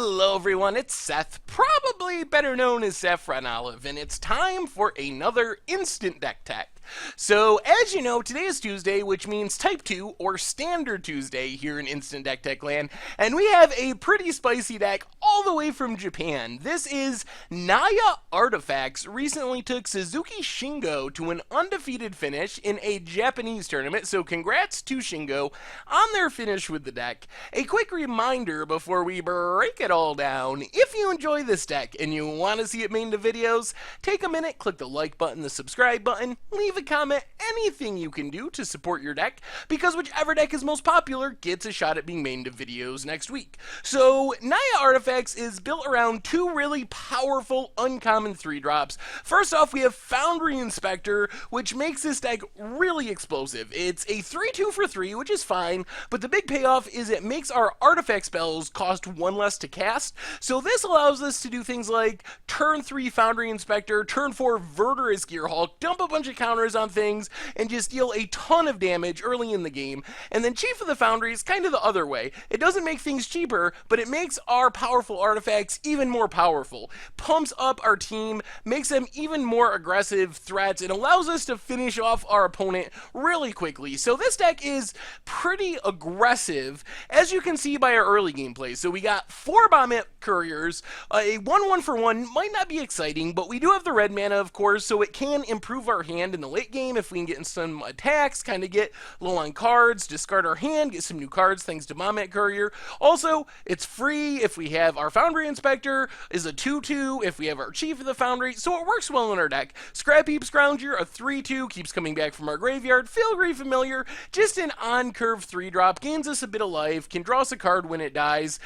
Hello everyone, it's Seth, probably better known as Saffron Olive, and it's time for another Instant Deck Tech. So, as you know, today is Tuesday, which means Type 2, or Standard Tuesday here in Instant Deck Tech land, and we have a pretty spicy deck all the way from Japan. This is Naya Artifacts recently took Suzuki Shingo to an undefeated finish in a Japanese tournament, so congrats to Shingo on their finish with the deck. A quick reminder before we break it all down, if you enjoy this deck and you want to see it made into videos, take a minute, click the like button, the subscribe button, leave a comment, anything you can do to support your deck, because whichever deck is most popular gets a shot at being made into videos next week. So, Naya Artifacts is built around two really powerful uncommon 3-drops. First off, we have Foundry Inspector, which makes this deck really explosive. It's a 3-2 for 3, which is fine, but the big payoff is it makes our artifact spells cost 1 less to cast, so this allows us to do things like turn 3 Foundry Inspector, turn 4 Verdurous Gearhulk, dump a bunch of counters on things, and just deal a ton of damage early in the game. And then Chief of the Foundry is kind of the other way. It doesn't make things cheaper, but it makes our powerful artifacts even more powerful, pumps up our team, makes them even more aggressive threats, and allows us to finish off our opponent really quickly. So this deck is pretty aggressive, as you can see by our early gameplay. So we got 4 Bombette Couriers, a 1-1 for 1 might not be exciting, but we do have the red mana, of course, so it can improve our hand in the late game if we can get in some attacks, kind of get low on cards, discard our hand, get some new cards thanks to Bombette Courier. Also, it's free if we have our Foundry Inspector, is a 2-2 if we have our Chief of the Foundry, so it works well in our deck. Scrap Heap Scrounger, a 3-2, keeps coming back from our graveyard. Filigree Familiar, just an on-curve 3-drop, gains us a bit of life, can draw us a card when it dies.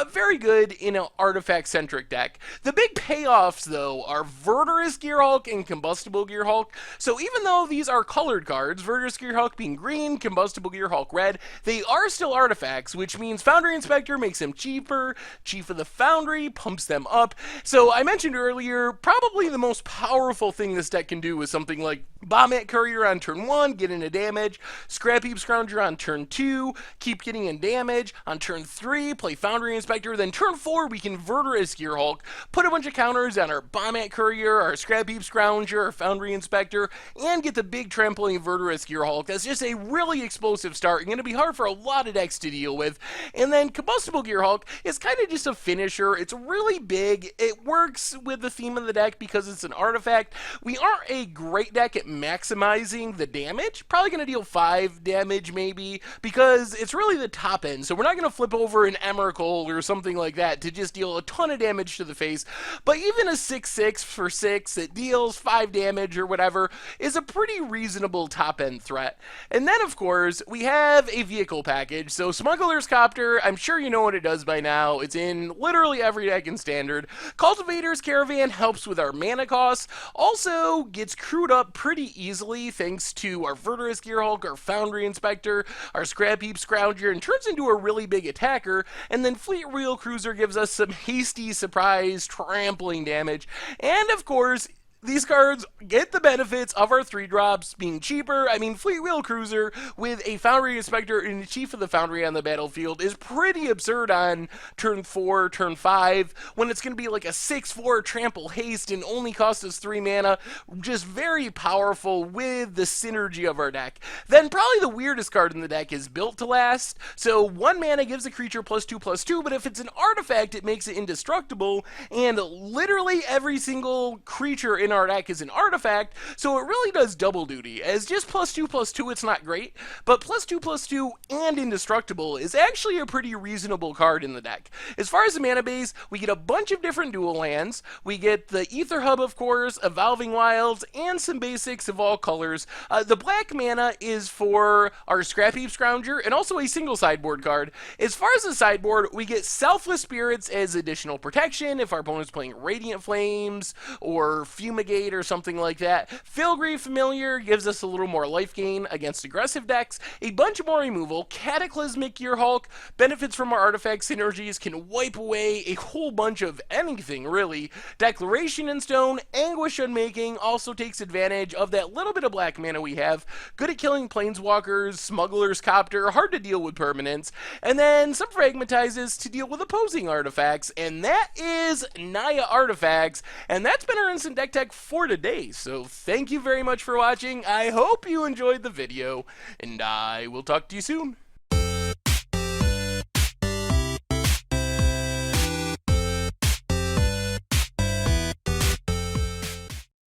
Very good in an artifact-centric deck. The big payoffs, though, are Verdurous Gearhulk and Combustible Gearhulk. So even though these are colored cards, Verdurous Gearhulk being green, Combustible Gearhulk red, they are still artifacts, which means Foundry Inspector makes them cheaper, Chief of the Foundry pumps them up. So I mentioned earlier, probably the most powerful thing this deck can do is something like Bombette Courier on turn 1, get into damage, Scrap Heap Scrounger on turn 2, keep getting in damage, on turn 3, play Foundry Inspector, then turn 4, we can Verdurous Gearhulk, put a bunch of counters on our Bombette Courier, our Scrap Heap Scrounger, our Foundry Inspector, and get the big trampling Verdurous Gearhulk. That's just a really explosive start, and going to be hard for a lot of decks to deal with. And then Combustible Gearhulk is kind of just a finisher. It's really big. It works with the theme of the deck because it's an artifact. We aren't a great deck at maximizing the damage. Probably going to deal 5 damage maybe, because it's really the top end. So we're not going to flip over an Emrakul or something like that to just deal a ton of damage to the face. But even a 6-6 for 6 that deals 5 damage or whatever is a pretty reasonable top end threat. And then of course we have a vehicle package. So Smuggler's Copter, I'm sure you know what it does by now. It's in literally every deck in Standard. Cultivator's Caravan helps with our mana costs. Also gets crewed up pretty easily thanks to our Verdurous Gearhulk, our Foundry Inspector, our Scrap Heap Scrounger, and turns into a really big attacker. And then Fleet Wheel Cruiser gives us some hasty surprise trampling damage. And of course, these cards get the benefits of our 3-drops being cheaper. I mean, Fleet Wheel Cruiser with a Foundry Inspector and a Chief of the Foundry on the battlefield is pretty absurd on turn 4, turn 5, when it's going to be like a 6-4 trample haste and only cost us 3 mana. Just very powerful with the synergy of our deck. Then probably the weirdest card in the deck is Built to Last. So 1 mana gives a creature +2/+2, but if it's an artifact, it makes it indestructible, and literally every single creature in our deck is an artifact, so it really does double duty. As just +2/+2, it's not great, but +2/+2 and indestructible is actually a pretty reasonable card in the deck. As far as the mana base, we get a bunch of different dual lands. We get the Ether Hub, of course, Evolving Wilds, and some basics of all colors. The black mana is for our Scrap Heap Scrounger, and also a single sideboard card. As far as the sideboard, we get Selfless Spirits as additional protection if our opponent's playing Radiant Flames or Fume Fumigate or something like that. Filigree Familiar gives us a little more life gain against aggressive decks, a bunch more removal. Cataclysmic Gearhulk benefits from our artifact synergies, can wipe away a whole bunch of anything, really. Declaration in Stone, Anguish Unmaking also takes advantage of that little bit of black mana we have. Good at killing Planeswalkers, Smuggler's Copter, hard to deal with permanents. And then some Fragmatizes to deal with opposing artifacts, and that is Naya Artifacts, and that's been our Instant Deck Tech for today. So thank you very much for watching. I hope you enjoyed the video, and I will talk to you soon.